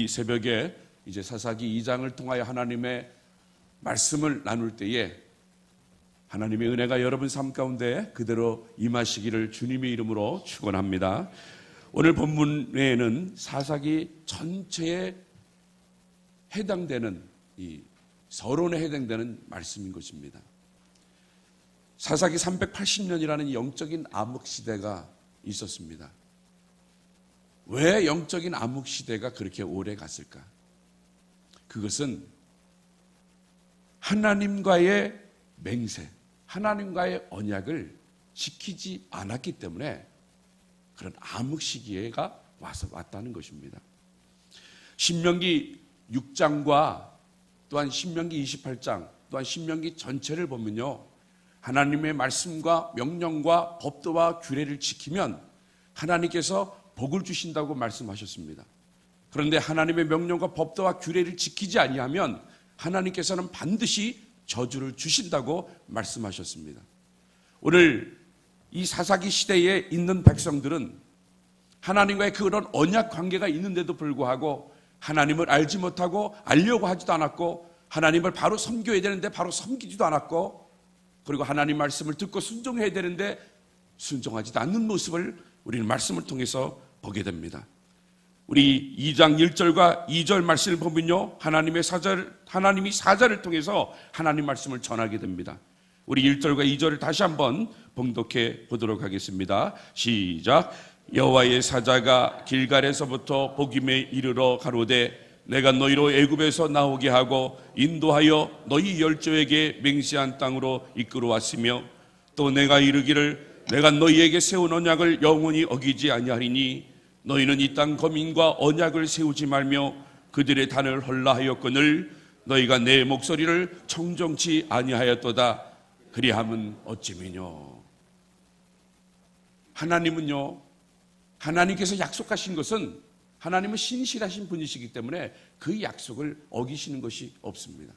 새벽에 이제 사사기 2장을 통하여 하나님의 말씀을 나눌 때에 하나님의 은혜가 여러분 삶 가운데 그대로 임하시기를 주님의 이름으로 축원합니다. 오늘 본문에는 사사기 전체에 해당되는 이 서론에 해당되는 말씀인 것입니다. 사사기 380년이라는 영적인 암흑 시대가 있었습니다. 왜 영적인 암흑 시대가 그렇게 오래 갔을까? 그것은 하나님과의 맹세, 하나님과의 언약을 지키지 않았기 때문에 그런 암흑 시기가 왔다는 것입니다. 신명기 6장과 또한 신명기 28장, 또한 신명기 전체를 보면요, 하나님의 말씀과 명령과 법도와 규례를 지키면 하나님께서 복을 주신다고 말씀하셨습니다. 그런데 하나님의 명령과 법도와 규례를 지키지 아니하면 하나님께서는 반드시 저주를 주신다고 말씀하셨습니다. 오늘 이 사사기 시대에 있는 백성들은 하나님과의 그런 언약 관계가 있는데도 불구하고 하나님을 알지 못하고 알려고 하지도 않았고, 하나님을 바로 섬겨야 되는데 바로 섬기지도 않았고, 그리고 하나님 말씀을 듣고 순종해야 되는데 순종하지도 않는 모습을 우리는 말씀을 통해서 보게 됩니다. 우리 2장 1절과 2절 말씀을 보면요, 하나님이 사자를 통해서 하나님 말씀을 전하게 됩니다. 우리 1절과 2절을 다시 한번 봉독해 보도록 하겠습니다. 시작. 여호와의 사자가 길갈에서부터 보김에 이르러 가로되 내가 너희로 애굽에서 나오게 하고 인도하여 너희 열조에게 맹세한 땅으로 이끌어왔으며 또 내가 이르기를 내가 너희에게 세운 언약을 영원히 어기지 아니하리니 너희는 이 땅 거민과 언약을 세우지 말며 그들의 단을 헐라하였거늘 너희가 내 목소리를 청정치 아니하였도다. 그리함은 어찌미뇨. 하나님은요, 하나님께서 약속하신 것은 하나님은 신실하신 분이시기 때문에 그 약속을 어기시는 것이 없습니다.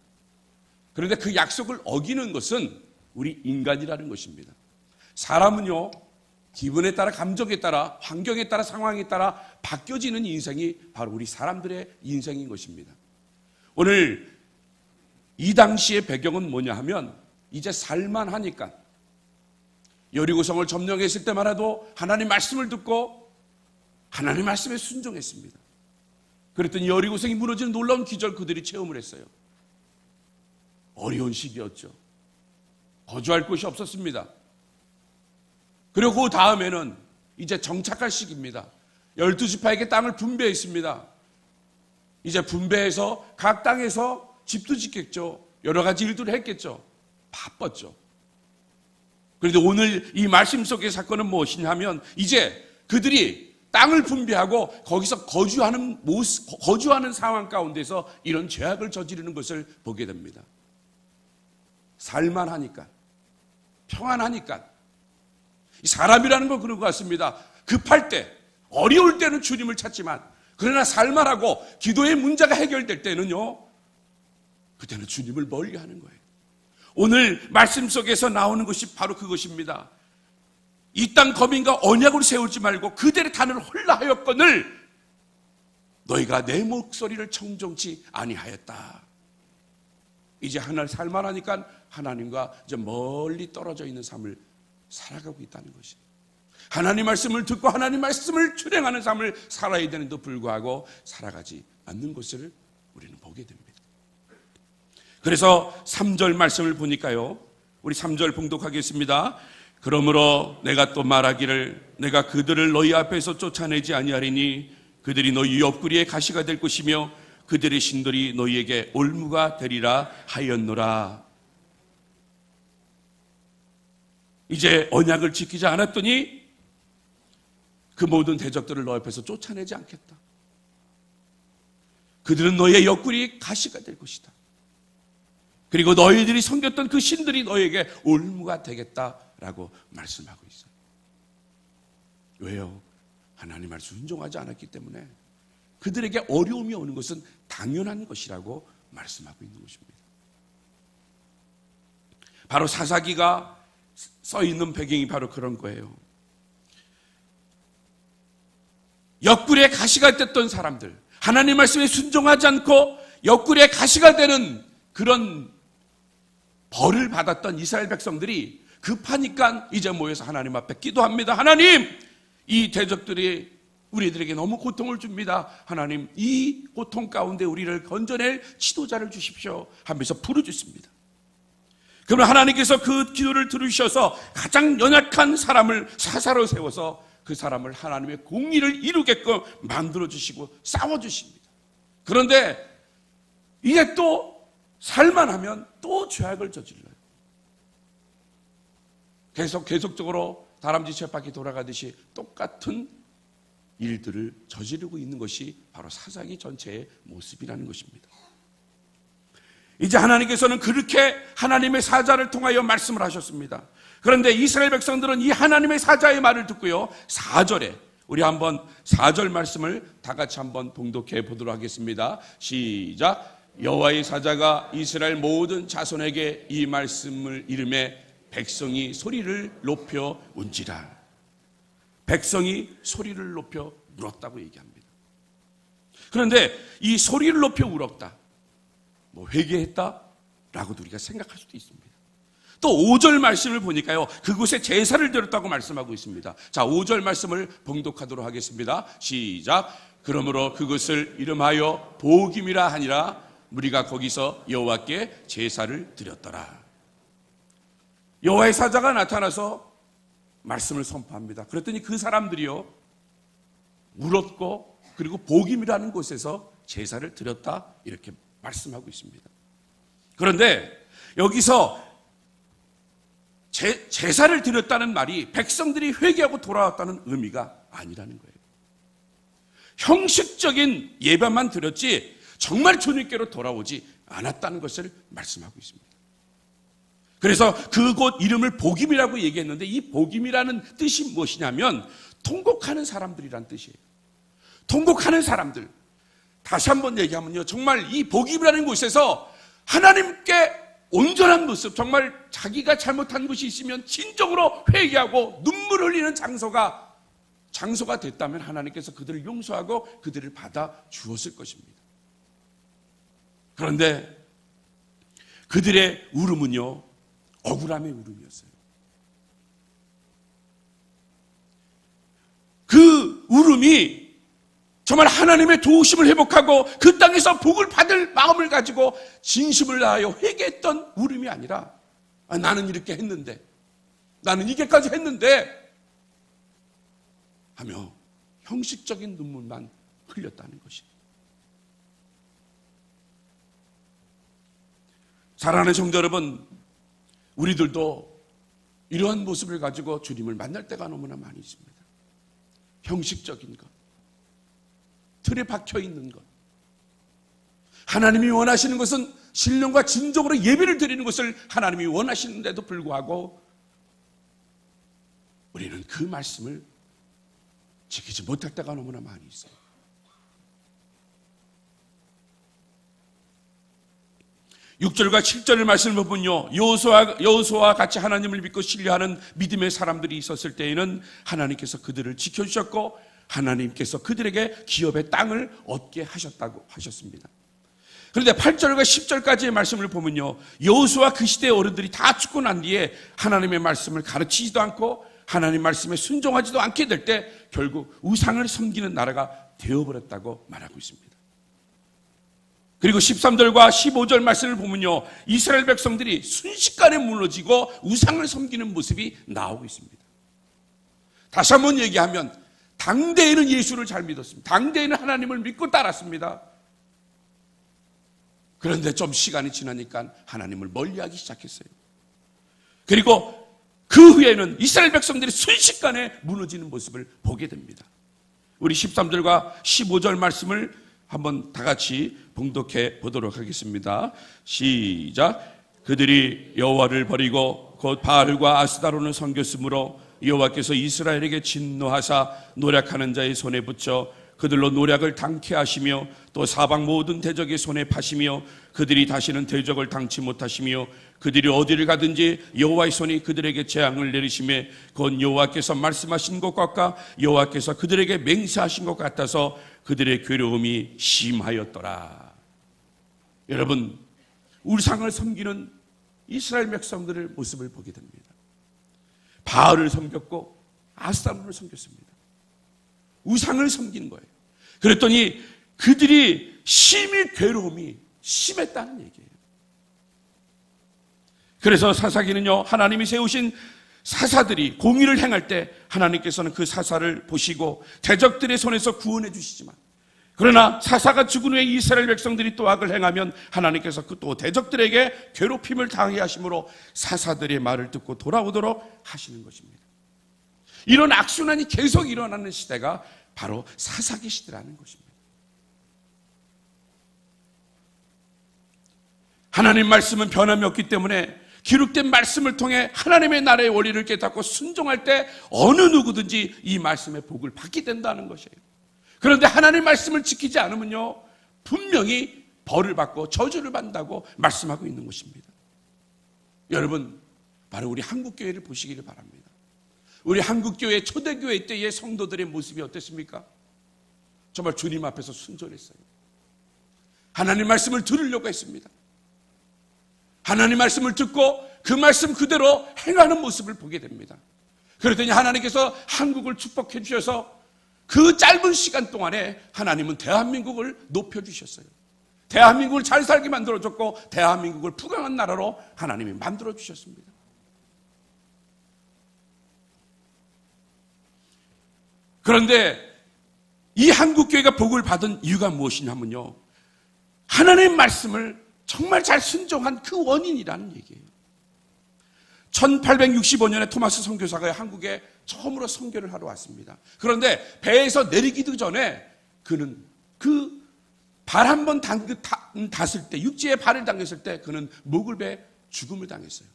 그런데 그 약속을 어기는 것은 우리 인간이라는 것입니다. 사람은요, 기분에 따라, 감정에 따라, 환경에 따라, 상황에 따라 바뀌어지는 인생이 바로 우리 사람들의 인생인 것입니다. 오늘 이 당시의 배경은 뭐냐 하면, 이제 살만하니까 여리고성을 점령했을 때만 해도 하나님 말씀을 듣고 하나님 말씀에 순종했습니다. 그랬더니 여리고성이 무너지는 놀라운 기절 그들이 체험을 했어요. 어려운 시기였죠. 거주할 곳이 없었습니다. 그리고 그 다음에는 이제 정착할 시기입니다. 12지파에게 땅을 분배했습니다. 이제 분배해서 각 땅에서 집도 짓겠죠. 여러 가지 일들을 했겠죠. 바빴죠. 그런데 오늘 이 말씀 속의 사건은 무엇이냐면, 이제 그들이 땅을 분배하고 거기서 거주하는 상황 가운데서 이런 죄악을 저지르는 것을 보게 됩니다. 살만하니까, 평안하니까. 사람이라는 건 그런 것 같습니다. 급할 때, 어려울 때는 주님을 찾지만, 그러나 살만하고 기도의 문제가 해결될 때는요, 그때는 주님을 멀리하는 거예요. 오늘 말씀 속에서 나오는 것이 바로 그것입니다. 이 땅 거민과 언약을 세우지 말고 그들의 단을 헐라하였거늘 너희가 내 목소리를 청종치 아니하였다. 이제 하늘 살만하니까 하나님과 이제 멀리 떨어져 있는 삶을 살아가고 있다는 것입니다. 하나님 말씀을 듣고 하나님 말씀을 준행하는 삶을 살아야 되는데도 불구하고 살아가지 않는 것을 우리는 보게 됩니다. 그래서 3절 말씀을 보니까요, 우리 3절 봉독하겠습니다. 그러므로 내가 또 말하기를 내가 그들을 너희 앞에서 쫓아내지 아니하리니 그들이 너희 옆구리에 가시가 될 것이며 그들의 신들이 너희에게 올무가 되리라 하였노라. 이제 언약을 지키지 않았더니 그 모든 대적들을 너 앞에서 쫓아내지 않겠다. 그들은 너희의 옆구리에 가시가 될 것이다. 그리고 너희들이 섬겼던 그 신들이 너희에게 올무가 되겠다라고 말씀하고 있어요. 왜요? 하나님 말씀 순종하지 않았기 때문에 그들에게 어려움이 오는 것은 당연한 것이라고 말씀하고 있는 것입니다. 바로 사사기가 써 있는 배경이 바로 그런 거예요. 옆구리에 가시가 됐던 사람들, 하나님 말씀에 순종하지 않고 옆구리에 가시가 되는 그런 벌을 받았던 이스라엘 백성들이 급하니까 이제 모여서 하나님 앞에 기도합니다. 하나님, 이 대적들이 우리들에게 너무 고통을 줍니다. 하나님, 이 고통 가운데 우리를 건져낼 지도자를 주십시오 하면서 부르짖습니다. 그러면 하나님께서 그 기도를 들으셔서 가장 연약한 사람을 사사로 세워서 그 사람을 하나님의 공의를 이루게끔 만들어주시고 싸워주십니다. 그런데 이제 또 살만하면 또 죄악을 저질러요. 계속적으로 다람쥐 쳇바퀴 돌아가듯이 똑같은 일들을 저지르고 있는 것이 바로 사사기 전체의 모습이라는 것입니다. 이제 하나님께서는 그렇게 하나님의 사자를 통하여 말씀을 하셨습니다. 그런데 이스라엘 백성들은 이 하나님의 사자의 말을 듣고요, 4절에 우리 한번 4절 말씀을 다 같이 한번 봉독해 보도록 하겠습니다. 시작. 여호와의 사자가 이스라엘 모든 자손에게 이 말씀을 이르매 백성이 소리를 높여 운지라. 백성이 소리를 높여 울었다고 얘기합니다. 그런데 이 소리를 높여 울었다, 뭐 회개했다 라고도 우리가 생각할 수도 있습니다. 또 5절 말씀을 보니까요, 그곳에 제사를 드렸다고 말씀하고 있습니다. 자, 5절 말씀을 봉독하도록 하겠습니다. 시작. 그러므로 그것을 이름하여 보김이라 하니라. 우리가 거기서 여호와께 제사를 드렸더라. 여호와의 사자가 나타나서 말씀을 선포합니다. 그랬더니 그 사람들이요, 울었고 그리고 보김이라는 곳에서 제사를 드렸다 이렇게 말씀하고 있습니다. 그런데 여기서 제사를 드렸다는 말이 백성들이 회개하고 돌아왔다는 의미가 아니라는 거예요. 형식적인 예배만 드렸지 정말 주님께로 돌아오지 않았다는 것을 말씀하고 있습니다. 그래서 그곳 이름을 보김이라고 얘기했는데, 이 보김이라는 뜻이 무엇이냐면 통곡하는 사람들이란 뜻이에요. 통곡하는 사람들. 다시 한번 얘기하면요, 정말 이 보김이라는 곳에서 하나님께 온전한 모습, 정말 자기가 잘못한 것이 있으면 진정으로 회개하고 눈물 흘리는 장소가 됐다면 하나님께서 그들을 용서하고 그들을 받아 주었을 것입니다. 그런데 그들의 울음은요, 억울함의 울음이었어요. 그 울음이 정말 하나님의 도우심을 회복하고 그 땅에서 복을 받을 마음을 가지고 진심을 다하여 회개했던 울음이 아니라, 나는 이렇게 했는데, 나는 이게까지 했는데 하며 형식적인 눈물만 흘렸다는 것이에요. 사랑하는 성도 여러분, 우리들도 이러한 모습을 가지고 주님을 만날 때가 너무나 많이 있습니다. 형식적인 것, 틀에 박혀 있는 것. 하나님이 원하시는 것은 신령과 진정으로 예배를 드리는 것을 하나님이 원하시는데도 불구하고 우리는 그 말씀을 지키지 못할 때가 너무나 많이 있어요. (6절과 7절의 말씀을 보면요, 여호수아와 같이 하나님을 믿고 신뢰하는 믿음의 사람들이 있었을 때에는 하나님께서 그들을 지켜주셨고 하나님께서 그들에게 기업의 땅을 얻게 하셨다고 하셨습니다. 그런데 8절과 10절까지의 말씀을 보면요, 여호수아 그 시대의 어른들이 다 죽고 난 뒤에 하나님의 말씀을 가르치지도 않고 하나님 말씀에 순종하지도 않게 될 때 결국 우상을 섬기는 나라가 되어버렸다고 말하고 있습니다. 그리고 13절과 15절 말씀을 보면요, 이스라엘 백성들이 순식간에 무너지고 우상을 섬기는 모습이 나오고 있습니다. 다시 한번 얘기하면 당대에는 예수를 잘 믿었습니다. 당대에는 하나님을 믿고 따랐습니다. 그런데 좀 시간이 지나니까 하나님을 멀리하기 시작했어요. 그리고 그 후에는 이스라엘 백성들이 순식간에 무너지는 모습을 보게 됩니다. 우리 13절과 15절 말씀을 한번 다 같이 봉독해 보도록 하겠습니다. 시작. 그들이 여호와를 버리고 곧 바알과 아스다론을 섬겼으므로 여호와께서 이스라엘에게 진노하사 노력하는 자의 손에 붙여 그들로 노략을 당케 하시며 또 사방 모든 대적의 손에 파시며 그들이 다시는 대적을 당치 못하시며 그들이 어디를 가든지 여호와의 손이 그들에게 재앙을 내리시며 곧 여호와께서 말씀하신 것 같과 여호와께서 그들에게 맹세하신 것 같아서 그들의 괴로움이 심하였더라. 여러분, 우상을 섬기는 이스라엘 백성들의 모습을 보게 됩니다. 바알을 섬겼고 아스타론을 섬겼습니다. 우상을 섬긴 거예요. 그랬더니 그들이 심히 괴로움이 심했다는 얘기예요. 그래서 사사기는요, 하나님이 세우신 사사들이 공의를 행할 때 하나님께서는 그 사사를 보시고 대적들의 손에서 구원해 주시지만, 그러나 사사가 죽은 후에 이스라엘 백성들이 또 악을 행하면 하나님께서 그 또 대적들에게 괴롭힘을 당해 하심으로 사사들의 말을 듣고 돌아오도록 하시는 것입니다. 이런 악순환이 계속 일어나는 시대가 바로 사사기 시대라는 것입니다. 하나님 말씀은 변함이 없기 때문에 기록된 말씀을 통해 하나님의 나라의 원리를 깨닫고 순종할 때 어느 누구든지 이 말씀의 복을 받게 된다는 것이에요. 그런데 하나님 말씀을 지키지 않으면요, 분명히 벌을 받고 저주를 받는다고 말씀하고 있는 것입니다. 여러분, 바로 우리 한국교회를 보시기를 바랍니다. 우리 한국교회 초대교회 때의 성도들의 모습이 어땠습니까? 정말 주님 앞에서 순전했어요. 하나님 말씀을 들으려고 했습니다. 하나님 말씀을 듣고 그 말씀 그대로 행하는 모습을 보게 됩니다. 그랬더니 하나님께서 한국을 축복해 주셔서 그 짧은 시간 동안에 하나님은 대한민국을 높여주셨어요. 대한민국을 잘 살게 만들어줬고 대한민국을 부강한 나라로 하나님이 만들어주셨습니다. 그런데 이 한국교회가 복을 받은 이유가 무엇이냐면요, 하나님의 말씀을 정말 잘 순종한 그 원인이라는 얘기예요. 1865년에 토마스 선교사가 한국에 처음으로 선교를 하러 왔습니다. 그런데 배에서 내리기도 전에 그는 그 발 한 번 닿았을 때, 육지에 발을 당겼을 때 그는 목을 베 죽음을 당했어요.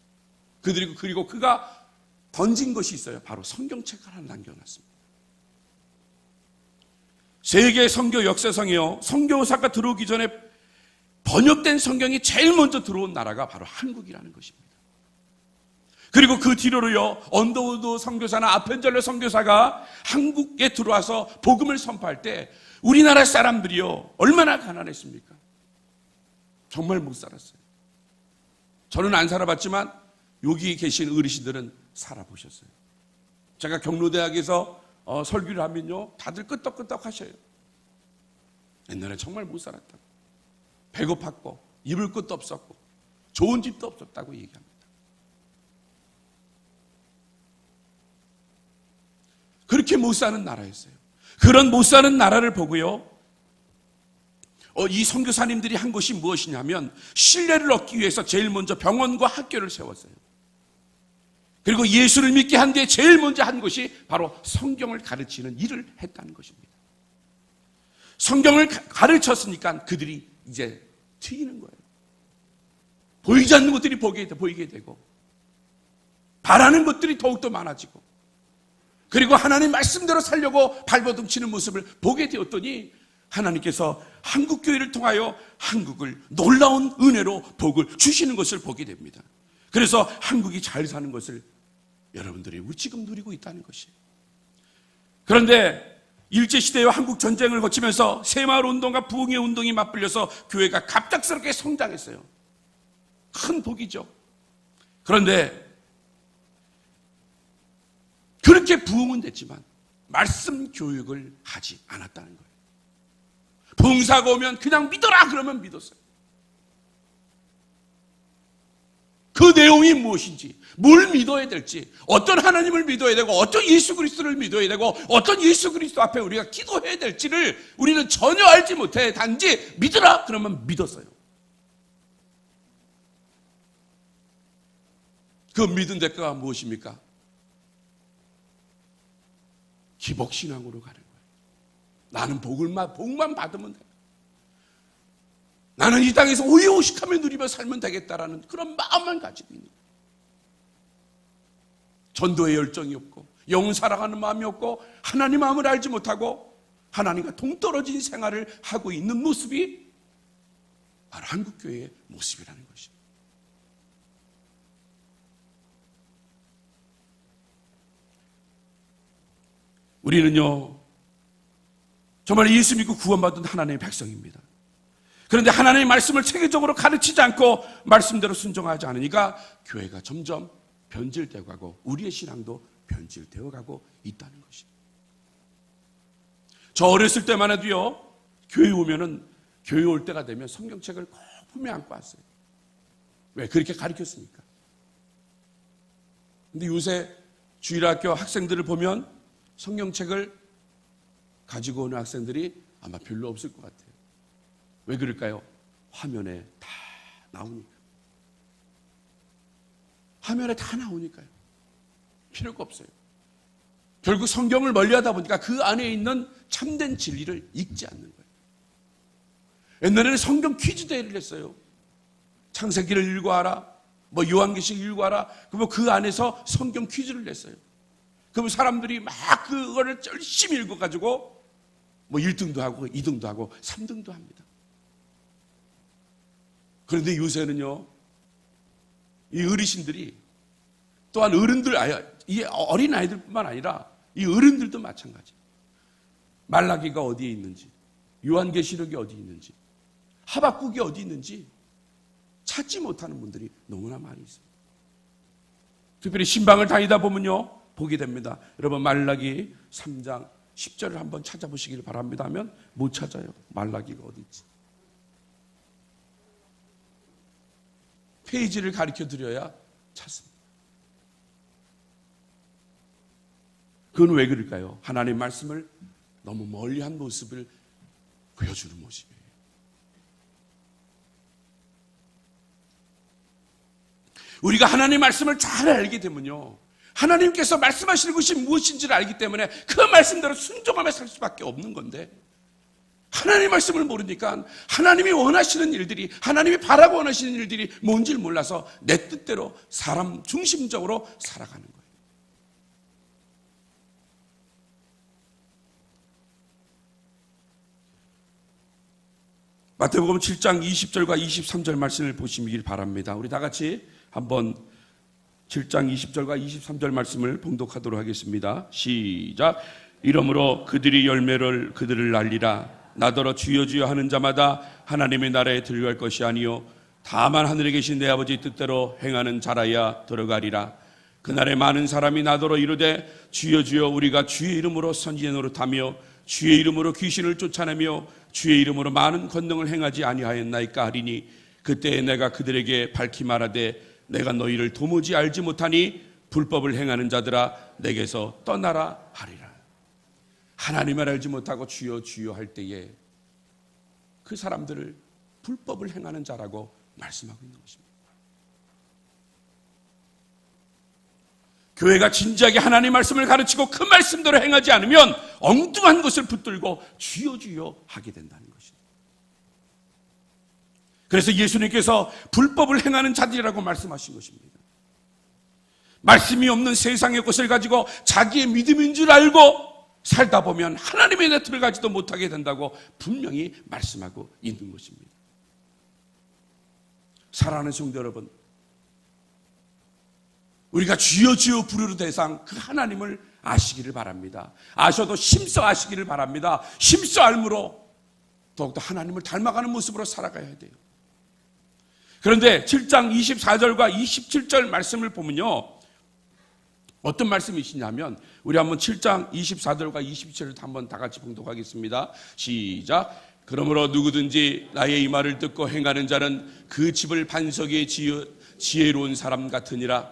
그리고 그가 던진 것이 있어요. 바로 성경책을 하나 남겨놨습니다. 세계 선교 역사상에요, 선교사가 들어오기 전에 번역된 성경이 제일 먼저 들어온 나라가 바로 한국이라는 것입니다. 그리고 그 뒤로요, 언더우드 선교사나 아펜젤러 선교사가 한국에 들어와서 복음을 선포할 때 우리나라 사람들이요, 얼마나 가난했습니까? 정말 못 살았어요. 저는 안 살아봤지만 여기 계신 어르신들은 살아보셨어요. 제가 경로대학에서 설교를 하면요, 다들 끄떡끄떡 하셔요. 옛날에 정말 못 살았다고, 배고팠고 입을 것도 없었고 좋은 집도 없었다고 얘기합니다. 그렇게 못 사는 나라였어요. 그런 못 사는 나라를 보고요, 이 선교사님들이 한 것이 무엇이냐면 신뢰를 얻기 위해서 제일 먼저 병원과 학교를 세웠어요. 그리고 예수를 믿게 한 뒤에 제일 먼저 한 것이 바로 성경을 가르치는 일을 했다는 것입니다. 성경을 가르쳤으니까 그들이 이제 튀기는 거예요. 보이지 않는 것들이 보이게 되고 바라는 것들이 더욱더 많아지고, 그리고 하나님 말씀대로 살려고 발버둥 치는 모습을 보게 되었더니 하나님께서 한국교회를 통하여 한국을 놀라운 은혜로 복을 주시는 것을 보게 됩니다. 그래서 한국이 잘 사는 것을 여러분들이 지금 누리고 있다는 것이에요. 그런데 일제시대와 한국전쟁을 거치면서 새마을운동과 부흥의 운동이 맞불려서 교회가 갑작스럽게 성장했어요. 큰 복이죠. 그런데 그렇게 부흥은 됐지만 말씀 교육을 하지 않았다는 거예요. 부흥사가 오면 그냥 믿어라 그러면 믿었어요. 그 내용이 무엇인지, 뭘 믿어야 될지, 어떤 하나님을 믿어야 되고 어떤 예수 그리스도를 믿어야 되고 어떤 예수 그리스도 앞에 우리가 기도해야 될지를 우리는 전혀 알지 못해 단지 믿으라 그러면 믿었어요. 그 믿은 대가가 무엇입니까? 기복신앙으로 가는 거예요. 나는 복만 받으면 돼. 나는 이 땅에서 오이오식하며 누리며 살면 되겠다라는 그런 마음만 가지고 있는 거예요. 전도의 열정이 없고 영을 사랑하는 마음이 없고 하나님 마음을 알지 못하고 하나님과 동떨어진 생활을 하고 있는 모습이 바로 한국교회의 모습이라는 것입니다. 우리는요, 정말 예수 믿고 구원받은 하나님의 백성입니다. 그런데 하나님의 말씀을 체계적으로 가르치지 않고 말씀대로 순종하지 않으니까 교회가 점점 변질되어 가고 우리의 신앙도 변질되어 가고 있다는 것입니다. 저 어렸을 때만 해도요, 교회 올 때가 되면 성경책을 꼭 품에 안고 왔어요. 왜? 그렇게 가르쳤으니까. 근데 요새 주일학교 학생들을 보면 성경책을 가지고 오는 학생들이 아마 별로 없을 것 같아요. 왜 그럴까요? 화면에 다 나오니까. 화면에 다 나오니까요. 필요가 없어요. 결국 성경을 멀리하다 보니까 그 안에 있는 참된 진리를 읽지 않는 거예요. 옛날에는 성경 퀴즈 대회를 했어요. 창세기를 읽어와라, 요한계시록 읽어와라. 그러면 그 안에서 성경 퀴즈를 냈어요. 그러면 사람들이 막 그거를 열심히 읽어가지고 1등도 하고 2등도 하고 3등도 합니다. 그런데 요새는요, 이 어르신들이 또한 어른들, 이 어린 아이들뿐만 아니라 이 어른들도 마찬가지. 말라기가 어디에 있는지, 요한계시록이 어디 있는지, 하박국이 어디 있는지 찾지 못하는 분들이 너무나 많이 있습니다. 특별히 신방을 다니다 보면요, 보게 됩니다. 여러분, 말라기 3장 10절을 한번 찾아보시길 바랍니다 하면 못 찾아요. 말라기가 어디 있지? 페이지를 가르쳐 드려야 찾습니다. 그건 왜 그럴까요? 하나님의 말씀을 너무 멀리한 모습을 보여주는 모습이에요. 우리가 하나님의 말씀을 잘 알게 되면요, 하나님께서 말씀하시는 것이 무엇인지를 알기 때문에 그 말씀대로 순종하며 살 수밖에 없는 건데, 하나님의 말씀을 모르니까 하나님이 원하시는 일들이, 하나님이 바라고 원하시는 일들이 뭔지를 몰라서 내 뜻대로 사람 중심적으로 살아가는 거예요. 마태복음 7장 20절과 23절 말씀을 보시길 바랍니다. 우리 다 같이 한번 7장 20절과 23절 말씀을 봉독하도록 하겠습니다. 시작. 이러므로 그들이 열매를 그들을 날리라. 나더러 주여 주여 하는 자마다 하나님의 나라에 들어갈 것이 아니요 다만 하늘에 계신 내 아버지 뜻대로 행하는 자라야 들어가리라. 그날에 많은 사람이 나더러 이르되 주여 주여 우리가 주의 이름으로 선지자 노릇하며 주의 이름으로 귀신을 쫓아내며 주의 이름으로 많은 권능을 행하지 아니하였나이까 하리니 그때에 내가 그들에게 밝히 말하되 내가 너희를 도무지 알지 못하니 불법을 행하는 자들아 내게서 떠나라 하리라. 하나님을 알지 못하고 주여 주여 할 때에 그 사람들을 불법을 행하는 자라고 말씀하고 있는 것입니다. 교회가 진지하게 하나님의 말씀을 가르치고 그 말씀대로 행하지 않으면 엉뚱한 것을 붙들고 주여 주여 하게 된다는 것입니다. 그래서 예수님께서 불법을 행하는 자들이라고 말씀하신 것입니다. 말씀이 없는 세상의 것을 가지고 자기의 믿음인 줄 알고 살다 보면 하나님의 내 들어가지도 못하게 된다고 분명히 말씀하고 있는 것입니다. 사랑하는 성도 여러분, 우리가 주여 주여 부르는 대상 그 하나님을 아시기를 바랍니다. 아셔도 심써 아시기를 바랍니다. 심써 알므로 더욱더 하나님을 닮아가는 모습으로 살아가야 돼요. 그런데 7장 24절과 27절 말씀을 보면요, 어떤 말씀이시냐면 우리 한번 7장 24절과 27절을 한번 다 같이 봉독하겠습니다. 시작. 그러므로 누구든지 나의 이 말을 듣고 행하는 자는 그 집을 반석에 지혜로운 사람 같으니라.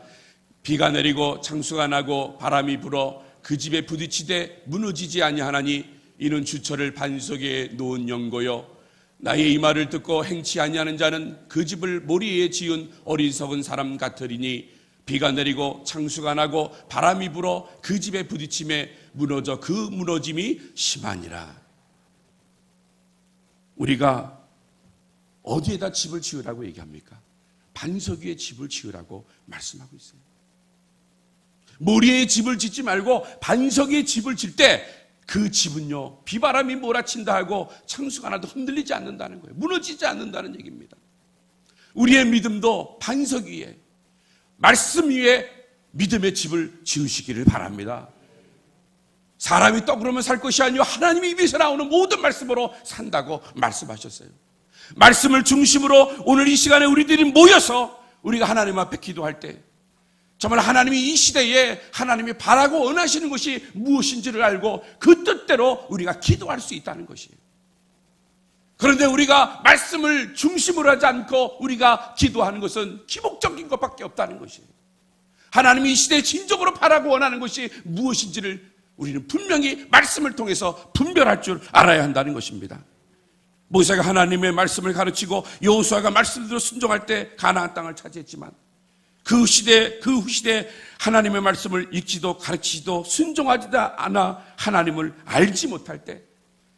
비가 내리고 창수가 나고 바람이 불어 그 집에 부딪히되 무너지지 아니하나니 이는 주철을 반석에 놓은 연고요. 나의 이 말을 듣고 행치 아니하는 자는 그 집을 모리 위에 지은 어리석은 사람 같으리니 비가 내리고 창수가 나고 바람이 불어 그 집에 부딪힘에 무너져 그 무너짐이 심하니라. 우리가 어디에다 집을 지으라고 얘기합니까? 반석 위에 집을 지으라고 말씀하고 있어요. 모리에 집을 짓지 말고 반석 위에 집을 질 때 그 집은요, 비바람이 몰아친다 하고 창수가 나도 흔들리지 않는다는 거예요. 무너지지 않는다는 얘기입니다. 우리의 믿음도 반석 위에, 말씀 위에 믿음의 집을 지으시기를 바랍니다. 사람이 떡으로만 살 것이 아니요 하나님의 입에서 나오는 모든 말씀으로 산다고 말씀하셨어요. 말씀을 중심으로 오늘 이 시간에 우리들이 모여서 우리가 하나님 앞에 기도할 때 정말 하나님이 이 시대에 하나님이 바라고 원하시는 것이 무엇인지를 알고 그 뜻대로 우리가 기도할 수 있다는 것이에요. 그런데 우리가 말씀을 중심으로 하지 않고 우리가 기도하는 것은 기복적인 것밖에 없다는 것이에요. 하나님이 이 시대에 진정으로 바라고 원하는 것이 무엇인지를 우리는 분명히 말씀을 통해서 분별할 줄 알아야 한다는 것입니다. 모세가 하나님의 말씀을 가르치고 여호수아가 말씀대로 순종할 때 가나안 땅을 차지했지만 그 후 시대에 하나님의 말씀을 읽지도 가르치지도 순종하지도 않아 하나님을 알지 못할 때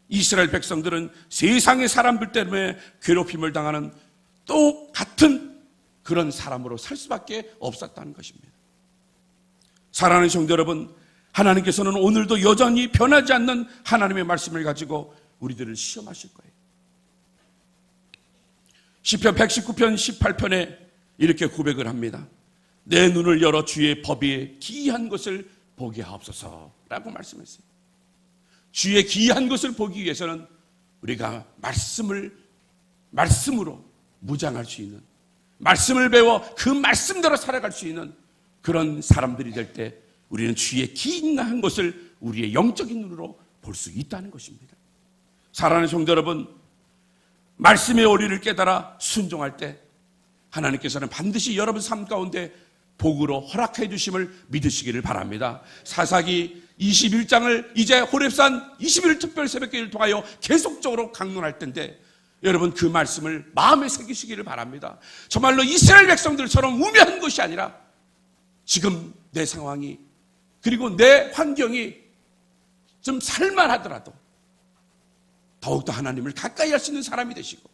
이스라엘 백성들은 세상의 사람들 때문에 괴롭힘을 당하는 똑같은 그런 사람으로 살 수밖에 없었다는 것입니다. 사랑하는 성도 여러분, 하나님께서는 오늘도 여전히 변하지 않는 하나님의 말씀을 가지고 우리들을 시험하실 거예요. 시편 119편 18편에 이렇게 고백을 합니다. 내 눈을 열어 주의 법이 기이한 것을 보게 하옵소서 라고 말씀했어요. 주의 기이한 것을 보기 위해서는 우리가 말씀으로 무장할 수 있는, 말씀을 배워 그 말씀대로 살아갈 수 있는 그런 사람들이 될 때 우리는 주의 기이한 것을 우리의 영적인 눈으로 볼 수 있다는 것입니다. 사랑하는 성도 여러분, 말씀의 오리를 깨달아 순종할 때 하나님께서는 반드시 여러분 삶 가운데 복으로 허락해 주심을 믿으시기를 바랍니다. 사사기 21장을 이제 호렙산 21일 특별 새벽기를 통하여 계속적으로 강론할 텐데 여러분 그 말씀을 마음에 새기시기를 바랍니다. 정말로 이스라엘 백성들처럼 우매한 것이 아니라 지금 내 상황이 그리고 내 환경이 좀 살만하더라도 더욱더 하나님을 가까이 할 수 있는 사람이 되시고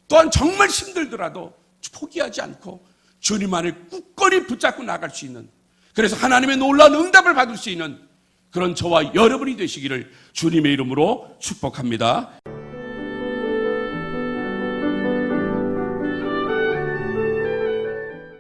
또한 정말 힘들더라도 포기하지 않고 주님만을 굳건히 붙잡고 나갈 수 있는, 그래서 하나님의 놀라운 응답을 받을 수 있는 그런 저와 여러분이 되시기를 주님의 이름으로 축복합니다.